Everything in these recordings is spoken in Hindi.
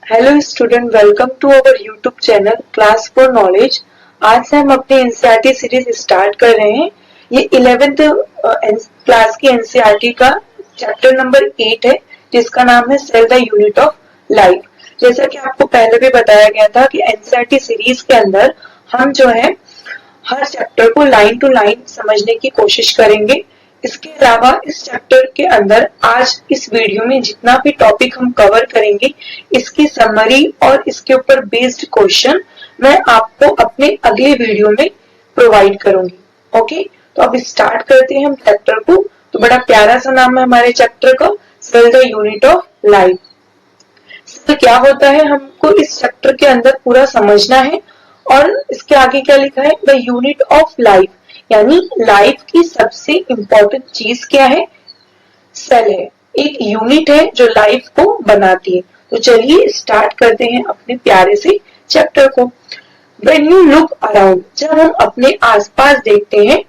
Hello student, welcome to our YouTube channel class for knowledge. आज से हम अपनी एनसीईआरटी सीरीज स्टार्ट कर रहे हैं। ये 11th क्लास की एनसीईआरटी का चैप्टर नंबर 8 है, जिसका नाम है cell the unit of life. जैसा कि आपको पहले भी बताया गया था कि एनसीईआरटी सीरीज के अंदर हम जो है हर चैप्टर को लाइन टू लाइन समझने की कोशिश करेंगे। इसके अलावा इस चैप्टर के अंदर आज इस वीडियो में जितना भी टॉपिक हम कवर करेंगे, इसकी समरी और इसके ऊपर बेस्ड क्वेश्चन मैं आपको अपने अगले वीडियो में प्रोवाइड करूंगी। ओके, तो अब स्टार्ट करते हैं हम चैप्टर को। तो बड़ा प्यारा सा नाम है हमारे चैप्टर का, cell the unit of life. Cell क्या होता है हमको इस चैप्टर के अंदर पूरा समझना है। और इसके आगे क्या लिखा है, द यूनिट ऑफ लाइफ, यानी लाइफ की सबसे इंपॉर्टेंट चीज क्या है, सेल है। एक यूनिट है जो लाइफ को बनाती है। तो चलिए स्टार्ट करते हैं अपने प्यारे से चैप्टर को। When you look around, जब हम अपने आसपास देखते हैं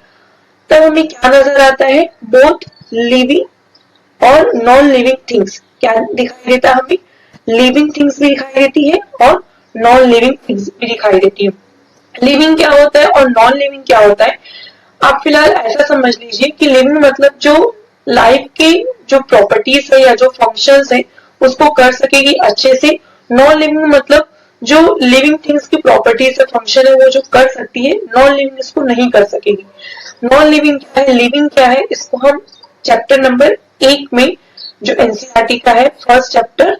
तब हमें क्या नजर आता है, बोथ लिविंग और नॉन लिविंग थिंग्स। क्या दिखाई देता है हमें, लिविंग थिंग्स भी दिखाई देती है और नॉन लिविंग थिंग्स भी दिखाई देती है। लिविंग क्या होता है और नॉन लिविंग क्या होता है, आप फिलहाल ऐसा समझ लीजिए कि लिविंग मतलब जो लाइफ के जो प्रॉपर्टीज है या जो फंक्शंस है उसको कर सकेगी अच्छे से। नॉन लिविंग मतलब जो लिविंग थिंग्स की प्रॉपर्टीज है, फंक्शन है, वो जो कर सकती है, नॉन लिविंग इसको नहीं कर सकेगी। नॉन लिविंग क्या है, लिविंग क्या है, इसको हम चैप्टर नंबर 1 में जो एनसीईआरटी का है फर्स्ट चैप्टर,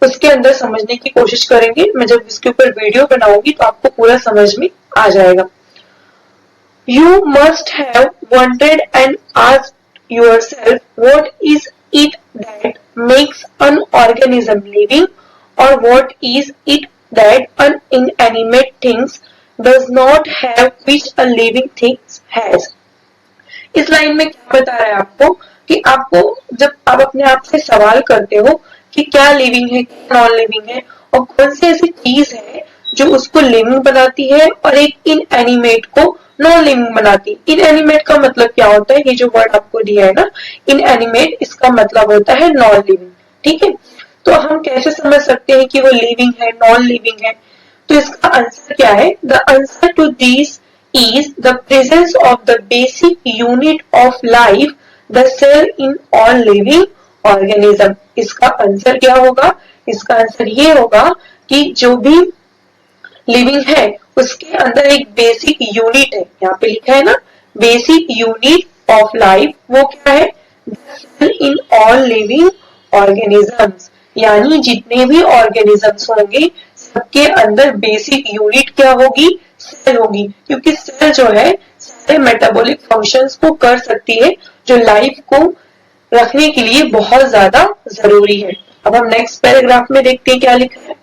उसके अंदर समझने की कोशिश करेंगे। मैं जब इसके ऊपर वीडियो बनाऊंगी तो आपको पूरा समझ में आ जाएगा। You must have wondered and asked yourself, what is it that makes an organism living, or what is it that an inanimate things does not have which a living thing has? इस लाइन में क्या बता रहा है आपको कि आपको जब आप अपने आप से सवाल करते हो कि क्या लिविंग है, क्या नॉन लिविंग है, और कौन सी ऐसी चीज है जो उसको लिविंग बनाती है और एक इनएनिमेट को नॉन लिविंग बनाती है। इनएनिमेट का मतलब क्या होता है, ये जो वर्ड आपको दिया है ना इनएनिमेट, इसका मतलब होता है नॉन लिविंग। ठीक है, तो हम कैसे समझ सकते हैं कि वो लिविंग है, नॉन लिविंग है? तो इसका आंसर क्या है, the answer to this is the presence of the basic unit of life, the cell in all living organism। इसका आंसर क्या होगा, इसका आंसर ये होगा कि जो भी लिविंग है उसके अंदर एक बेसिक यूनिट है, यहाँ पे लिखा है ना बेसिक यूनिट ऑफ लाइफ, वो क्या है, the cell in all living organisms। यानी जितने भी ऑर्गेनिजम्स होंगे सबके अंदर बेसिक यूनिट क्या होगी, सेल होगी। क्योंकि सेल जो है सारे मेटाबॉलिक फंक्शंस को कर सकती है, जो लाइफ को रखने के लिए बहुत ज्यादा जरूरी है। अब हम नेक्स्ट पैराग्राफ में देखते हैं क्या लिखा है।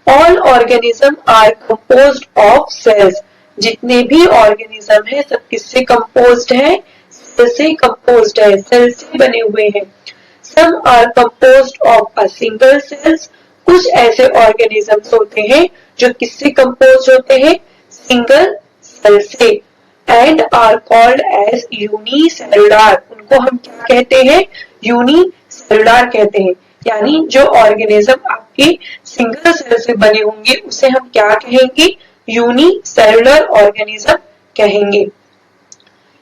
All organism are composed of cells. जितने भी ऑर्गेनिज्म है सब किससे कंपोज्ड है, सेल से कंपोज्ड है, सेल से बने हुए हैं। Some are composed of a single cells. कुछ ऐसे ऑर्गेनिजम्स होते हैं जो किससे कंपोज होते हैं, सिंगल सेल से, and are called as unicellular. उनको हम क्या कहते हैं, यूनिसेलुलर कहते हैं। यानी जो ऑर्गेनिज्म आपके सिंगल सेल से बने होंगे उसे हम क्या कहेंगे, यूनिसेलुलर ऑर्गेनिज्म कहेंगे।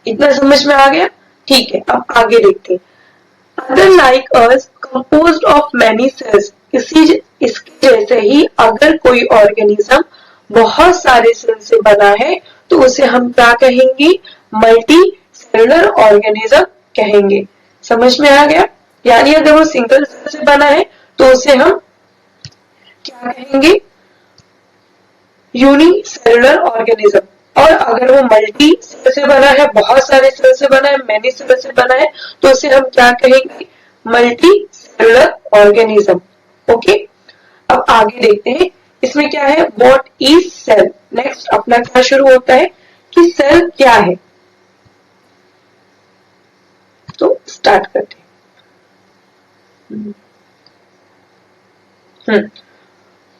इतना समझ में आ गया? ठीक है, अब आगे देखते हैं। Other like us composed of many cells. इसके जैसे ही अगर कोई ऑर्गेनिज्म बहुत सारे सेल से बना है तो उसे हम क्या कहेंगे, मल्टी सेलुलर ऑर्गेनिज्म कहेंगे। समझ में आ गया? यानी अगर वो सिंगल सेल से बना है तो उसे हम क्या कहेंगे, यूनिसेलुलर ऑर्गेनिज्म। और अगर वो मल्टी सेल से बना है, बहुत सारे सेल से बना है, मेनी सेल से बना है, तो उसे हम क्या कहेंगे, मल्टी सेलुलर ऑर्गेनिज्म। ओके, अब आगे देखते हैं इसमें क्या है, व्हाट इज सेल। नेक्स्ट अपना क्या शुरू होता है कि सेल क्या है। तो स्टार्ट करते हैं।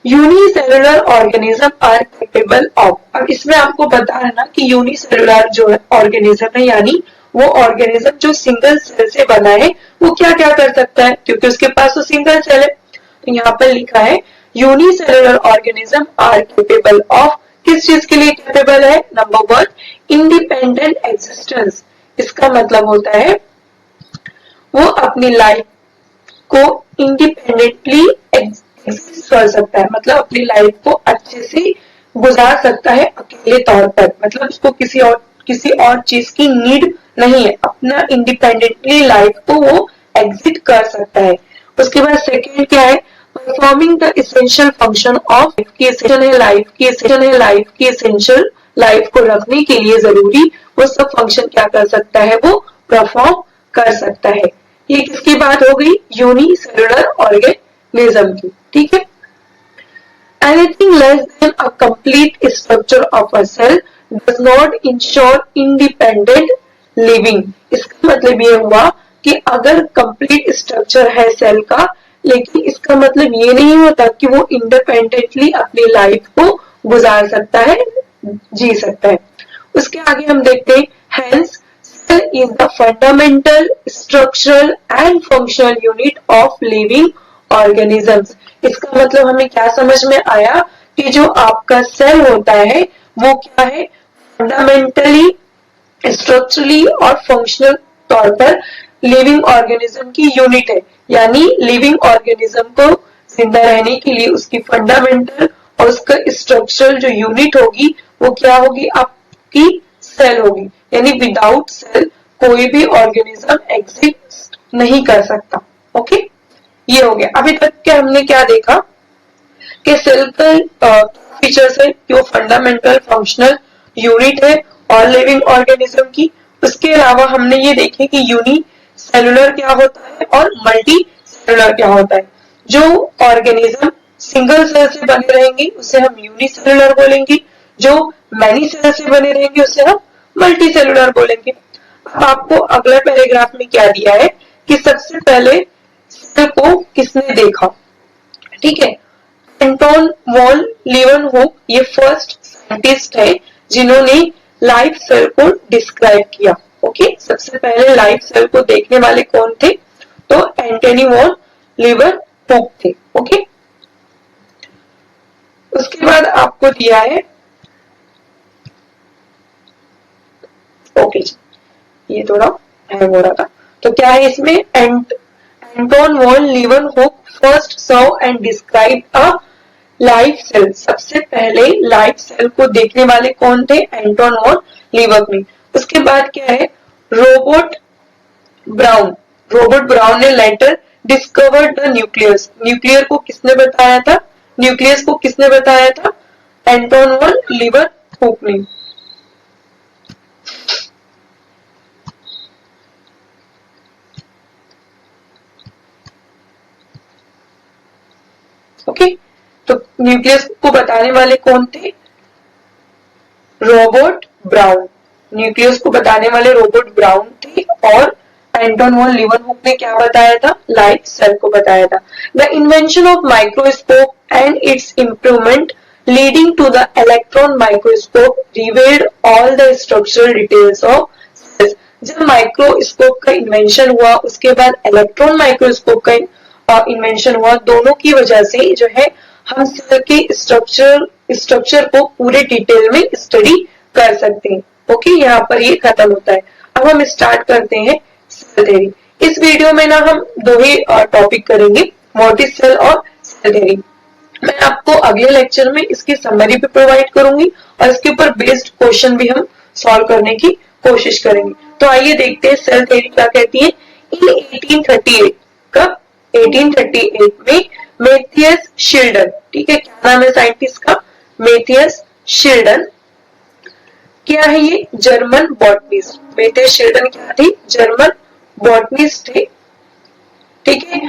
Unicellular organism are capable of. अब इसमें आपको बता है ना कि यूनिसेलुलर जो है ऑर्गेनिज्म है, यानी वो ऑर्गेनिज्म जो सिंगल सेल से बना है वो क्या क्या कर सकता है, क्योंकि उसके पास तो सिंगल सेल है। यहाँ पर लिखा है unicellular organism are capable of, किस चीज के लिए कैपेबल है? Number 1, independent existence. इसका मतलब होता है वो अपनी लाइफ को इंडिपेंडेंटली एग्जिस्ट कर सकता है, मतलब अपनी लाइफ को अच्छे से गुजार सकता है अकेले तौर पर, मतलब उसको किसी और चीज की नीड नहीं है, अपना इंडिपेंडेंटली लाइफ को वो एग्जिट कर सकता है। उसके बाद सेकेंड क्या है? Performing the essential function of, की एसेंशियल है लाइफ की एसेंशियल लाइफ को रखने के लिए जरूरी वो सब फंक्शन क्या कर सकता है? वो परफॉर्म कर सकता है। ये किसकी बात हो गई? यूनिसेलुलर ऑर्गेनिज्म की, ठीक है। Anything less than a complete structure of a cell does not ensure independent living। इसका मतलब ये हुआ कि अगर कंप्लीट स्ट्रक्चर है सेल का, लेकिन इसका मतलब ये नहीं होता कि वो इंडिपेंडेंटली अपनी लाइफ को गुजार सकता है, जी सकता है। उसके आगे हम देखते हैं, hence cell is the fundamental structural and functional unit of living organisms। इसका मतलब हमें क्या समझ में आया कि जो आपका सेल होता है वो क्या है? फंडामेंटली, स्ट्रक्चरली और फंक्शनल तौर पर लिविंग ऑर्गेनिज्म की यूनिट है, यानी लिविंग ऑर्गेनिज्म को जिंदा रहने के लिए उसकी फंडामेंटल और उसका स्ट्रक्चरल जो यूनिट होगी वो क्या होगी? आपकी सेल होगी, यानी विदाउट सेल कोई भी ऑर्गेनिज्म एग्जिस्ट नहीं कर सकता। ओके, ये हो गया। अभी तक के हमने क्या देखा कि सेल का फीचर्स है कि वो फंडामेंटल फंक्शनल यूनिट है और लिविंग ऑर्गेनिज्म की। उसके अलावा हमने ये देखे कि यूनी सेलुलर क्या होता है और मल्टी सेलुलर क्या होता है। जो ऑर्गेनिज्म सिंगल सेल से बने रहेंगे उसे हम यूनिसेलुलर बोलेंगे, जो मैनी सेल से बने रहेंगे उसे हम मल्टी सेलुलर बोलेंगे। अब आपको अगला पैराग्राफ में क्या दिया है कि सबसे पहले सेल को किसने देखा? ठीक है, एंटोन वॉन लीवनहुक ये फर्स्ट साइंटिस्ट है जिन्होंने लाइव सेल को डिस्क्राइब किया। ओके, सबसे पहले लाइव सेल को देखने वाले कौन थे? तो एंटोनी वॉन लीवनहुक थे। ओके, उसके बाद आपको दिया है, ओके ये थोड़ा हैंग हो रहा था, तो क्या है इसमें? Anton von Leeuwenhoek first serve and describe a live cell. सबसे पहले लाइव सेल को देखने वाले कौन थे? Anton von Leeuwenhoek. उसके बाद क्या है? रोबर्ट ब्राउन ने later discovered the nucleus. Nuclear को किसने बताया था? न्यूक्लियस को किसने बताया था? एंटोन वॉन लीवनहुक ने। ओके, तो न्यूक्लियस को बताने वाले कौन थे? Robert brown. न्यूक्लियस को बताने वाले रॉबर्ट ब्राउन थे और एंटोन वॉन लीवनहुक ने क्या बताया था? लाइव सेल को बताया था। The invention of microscope and its improvement leading to the electron microscope revealed all the structural details of cells. जब माइक्रोस्कोप का इन्वेंशन हुआ उसके बाद इलेक्ट्रॉन माइक्रोस्कोप का इन्वेंशन हुआ, दोनों की वजह से जो है हम सेल के स्ट्रक्चर को पूरे डिटेल में स्टडी कर सकते हैं। ओके, यहाँ पर ये खत्म होता है। अब हम स्टार्ट करते हैं सेल थ्योरी। इस वीडियो में ना हम दो ही टॉपिक करेंगे, व्हाट इज सेल और सेल थ्योरी। मैं आपको अगले लेक्चर में इसकी समरी भी प्रोवाइड करूंगी और इसके ऊपर बेस्ड क्वेश्चन भी हम सॉल्व करने की कोशिश करेंगे। तो आइए देखते हैं सेल थ्योरी क्या कहती है। इन 1838 कब? 1838 में मैथियस शिल्डन, ठीक है, क्या नाम है साइंटिस्ट का? मैथियस शिल्डन। क्या है ये? German botanist. मैथियस शिल्डन क्या थे? जर्मन बॉटनिस्ट थे, ठीक है।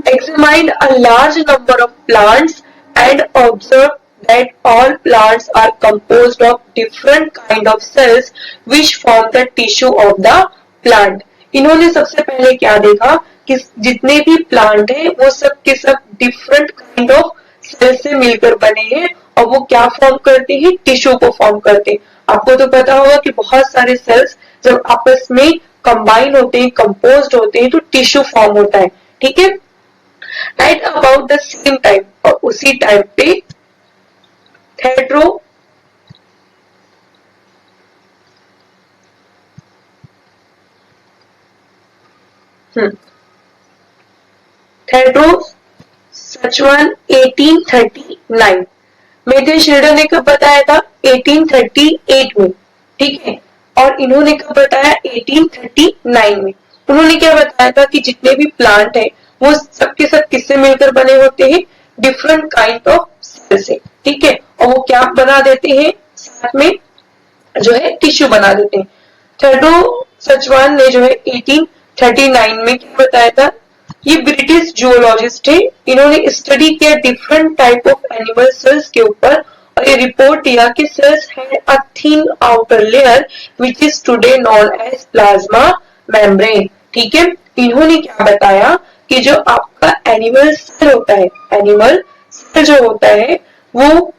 Examined a large number of plants and observe that all plants are composed of different kind of cells which form the tissue of the plant। इन्होंने सबसे पहले क्या देखा कि जितने भी प्लांट हैं वो सब के सब डिफरेंट काइंड ऑफ सेल से मिलकर बने हैं और वो क्या फॉर्म करते हैं? टिश्यू को फॉर्म करते हैं। आपको तो पता होगा कि बहुत सारे सेल्स जब आपस में कंबाइन होते हैं, कंपोज्ड होते हैं तो टिश्यू फॉर्म होता है, ठीक है। Right about the same time, और उसी टाइम पे थेड्रो थेड्रो सचवान 1839 मेजर शिल्डन ने कब बताया था? 1838 में, ठीक है। और इन्होंने कब बताया? 1839 में। उन्होंने क्या बताया था कि जितने भी प्लांट है वो सबके सब किससे मिलकर बने होते हैं? डिफरेंट काइंड ऑफ सेल से, ठीक है। और वो क्या बना देते हैं? साथ में जो है टिश्यू बना देते हैं। थेड्रो सचवान ने जो है 1839 में क्या बताया था? ये ब्रिटिश जूलॉजिस्ट है, इन्होंने स्टडी किया different type of animal cells के ऊपर, और ये रिपोर्ट दिया कि cells had a thin outer layer which is today known as plasma membrane, ठीक है। इन्होंने क्या बताया कि जो आपका एनिमल सेल होता है, एनिमल सेल जो होता है वो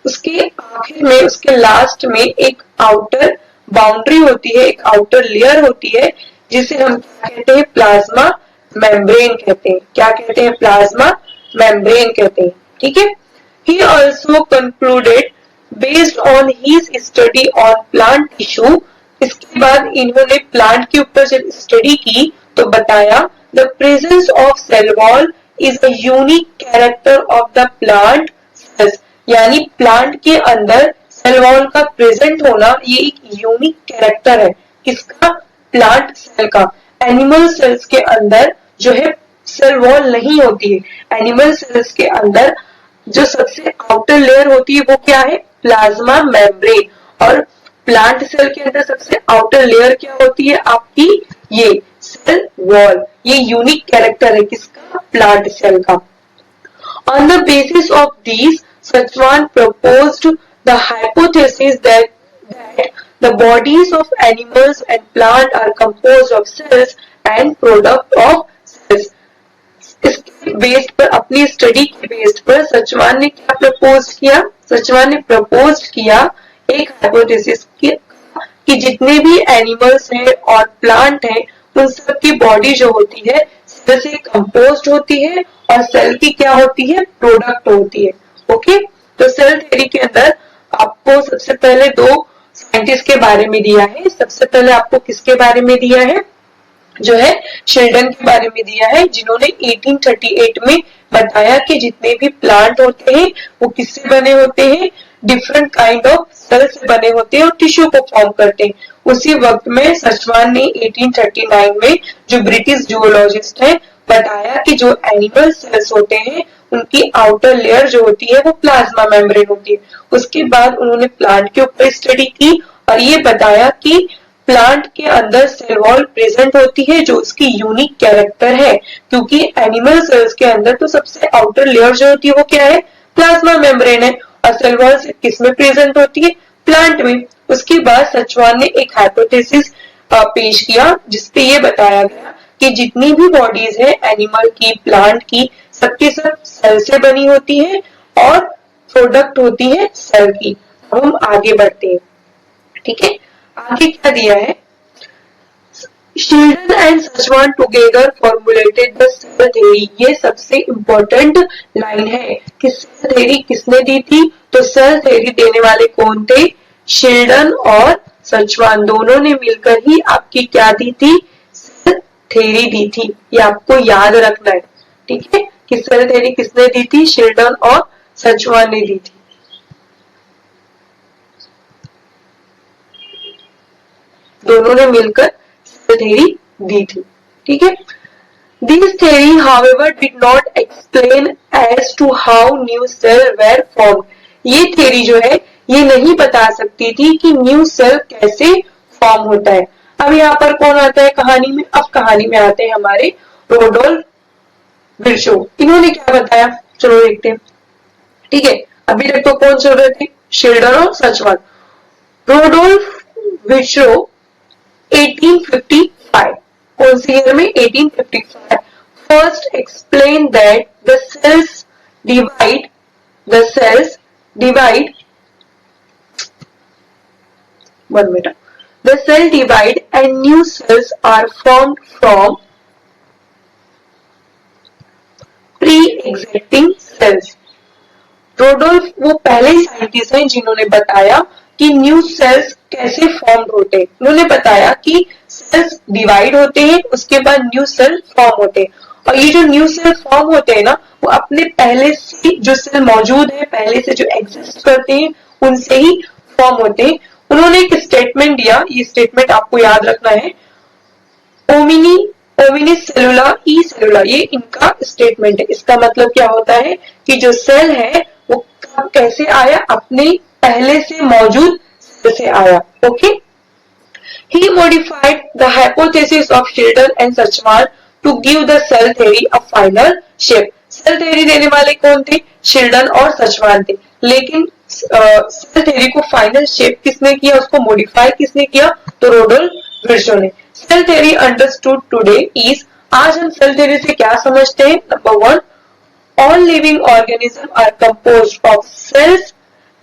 उसके आखिर में, उसके लास्ट में एक आउटर बाउंड्री होती है, एक आउटर लेयर होती है, जिसे हम क्या कहते हैं? प्लाज्मा मेम्ब्रेन कहते हैं। क्या कहते हैं? प्लाज्मा मेम्ब्रेन कहते हैं, ठीक है। He also concluded based on his study on plant tissue, इसके बाद इन्होंने प्लांट के ऊपर जब स्टडी की तो बताया the presence of cell wall is a unique character of the plant cells, यानी प्लांट के अंदर सेल वॉल का प्रेजेंट होना ये एक यूनिक कैरेक्टर है। किसका? प्लांट सेल का। एनिमल सेल्स के अंदर जो है सेल वॉल नहीं होती है। एनिमल सेल्स के अंदर जो सबसे आउटर लेयर होती है वो क्या है? Plasma membrane. और प्लांट सेल के अंदर सबसे आउटर लेयर क्या होती है? आपकी ये सेल वॉल। ये यूनिक कैरेक्टर है किसका? प्लांट सेल का। On the basis of these, Satwan proposed the hypothesis that the bodies of animals and plants are composed of cells and product of cells. इसके बेस्ड पर, अपनी स्टडी के बेस्ड पर सचवान ने क्या प्रपोज किया? सचवान ने प्रपोज किया एक हाइपोथेसिस कि जितने भी एनिमल्स हैं और प्लांट हैं उन सब की बॉडी जो होती है सेल से कंपोज्ड होती है, और सेल की क्या होती है? प्रोडक्ट होती है। ओके, तो सेल थ्योरी के अंदर आपको सबसे पहले दो साइंटिस्ट के बारे में दिया है। सबसे पहले आपको किसके बारे में दिया है? जो है शेल्डन के बारे में दिया है, जिन्होंने 1838 में बताया कि जितने भी प्लांट होते हैं वो किससे बने होते हैं? डिफरेंट काइंड ऑफ सेल से बने होते हैं और टिश्यू को फॉर्म करते हैं। उसी वक्त में सचवान ने 1839 में, जो ब्रिटिश जूलॉजिस्ट है, बताया कि जो एनिमल सेल्स होते हैं उनकी आउटर लेयर जो होती है वो प्लाज्मा मेम्ब्रेन होती है। उसके बाद उन्होंने प्लांट के ऊपर स्टडी की और ये बताया कि प्लांट के अंदर सेल वॉल प्रेजेंट होती है जो उसकी यूनिक कैरेक्टर है, क्योंकि एनिमल सेल्स के अंदर तो सबसे आउटर लेयर जो होती है वो क्या है? प्लाज्मा मेम्ब्रेन है। और सेल वॉल किस में प्रेजेंट होती है? प्लांट में। उसके बाद सचवान ने एक हाइपोथेसिस पेश किया जिसपे ये बताया गया कि जितनी भी बॉडीज है एनिमल की, प्लांट की, सबके सब सेल से बनी होती है और प्रोडक्ट होती है सेल की। अब हम आगे बढ़ते हैं, ठीक है। आगे क्या दिया है? Sheldon and Sachwan together formulated the cell theory। ये सबसे इम्पोर्टेंट लाइन है कि सेल थ्योरी किसने दी थी? तो सेल थ्योरी देने वाले कौन थे? शेल्डन और सचवान, दोनों ने मिलकर ही आपकी क्या दी थी? सेल थ्योरी दी थी। ये आपको याद रखना है, ठीक है, कि सेल थ्योरी किसने दी थी? शेल्डन और सचवान ने दी थी। दोनों ने मिलकर सेल थ्योरी दी थी, ठीक है। This theory, however, did not explain as to how new cells were formed। ये थ्योरी जो है ये नहीं बता सकती थी कि न्यू सेल कैसे फॉर्म होता है। अब यहाँ पर कौन आता है कहानी में? अब कहानी में आते हैं हमारे रोडोल्फ विर्चो। इन्होंने क्या बताया? चलो देखते हैं, ठीक है। अभी तक तो कौन चल रहे थे? शेल्डन और सचवान। रोडोल्फ विर्चो 1855, कौन सी ईयर में? 1855। First explain that the cells divide one minute, the cell divide and new cells are formed from pre existing sales. रोडोल्फ वो पहले साइंटिस्ट हैं जिन्होंने बताया कि न्यू सेल्स कैसे फॉर्म होते हैं। उन्होंने बताया कि सेल्स डिवाइड होते हैं, उसके बाद न्यू सेल फॉर्म होते हैं, और ये जो न्यू सेल फॉर्म होते हैं ना, वो अपने पहले से जो सेल मौजूद है, पहले से जो एग्जिस्ट करते हैं, उनसे ही फॉर्म होते हैं। उन्होंने एक स्टेटमेंट दिया, ये स्टेटमेंट आपको याद रखना है, ओमिनी ओमिनिस सेलुला ई सेलुला, ये इनका स्टेटमेंट है। इसका मतलब क्या होता है कि जो सेल है वो कब कैसे आया, अपने पहले से मौजूद सेल से आया। Okay, he modified the hypothesis of Schilden and Sachman to give the cell theory a final shape. Cell theory देने वाले कौन थे? शिल्डन और सचमान थे। लेकिन सेल थ्योरी को फाइनल शेप किसने किया, उसको मॉडिफाई किसने किया? तो रोडोल्फ विर्चो ने। Cell theory understood today is, आज हम सेल थ्योरी से क्या समझते हैं? Number 1, all living organisms are composed of cells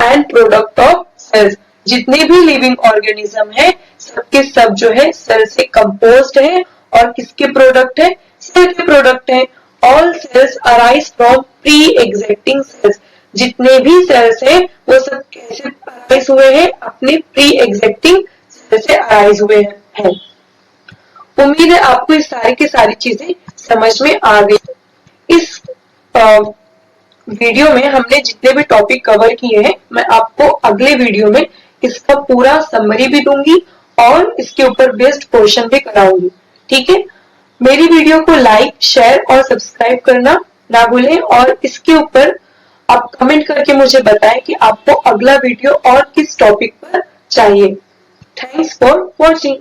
and product of cells। जितने भी लिविंग ऑर्गेनिज्म है सबके सब जो है सेल से कंपोज्ड है, और किसके प्रोडक्ट है? सेल के प्रोडक्ट है। All cells arise from pre existing cells. जितने भी सेल्स है वो सब कैसे अराइज हुए हैं? अपने प्री एग्जिस्टिंग सेल से अराइज हुए हैं। उम्मीद है आपको इस सारी की सारी चीजें समझ में आ गई। इस वीडियो में हमने जितने भी टॉपिक कवर किए हैं, मैं आपको अगले वीडियो में इसका पूरा समरी भी दूंगी और इसके ऊपर बेस्ड क्वेश्चन भी कराऊंगी। ठीक है, मेरी वीडियो को लाइक, शेयर और सब्सक्राइब करना ना भूलें, और इसके ऊपर आप कमेंट करके मुझे बताएं कि आपको अगला वीडियो और किस टॉपिक पर चाहिए। Thanks for watching.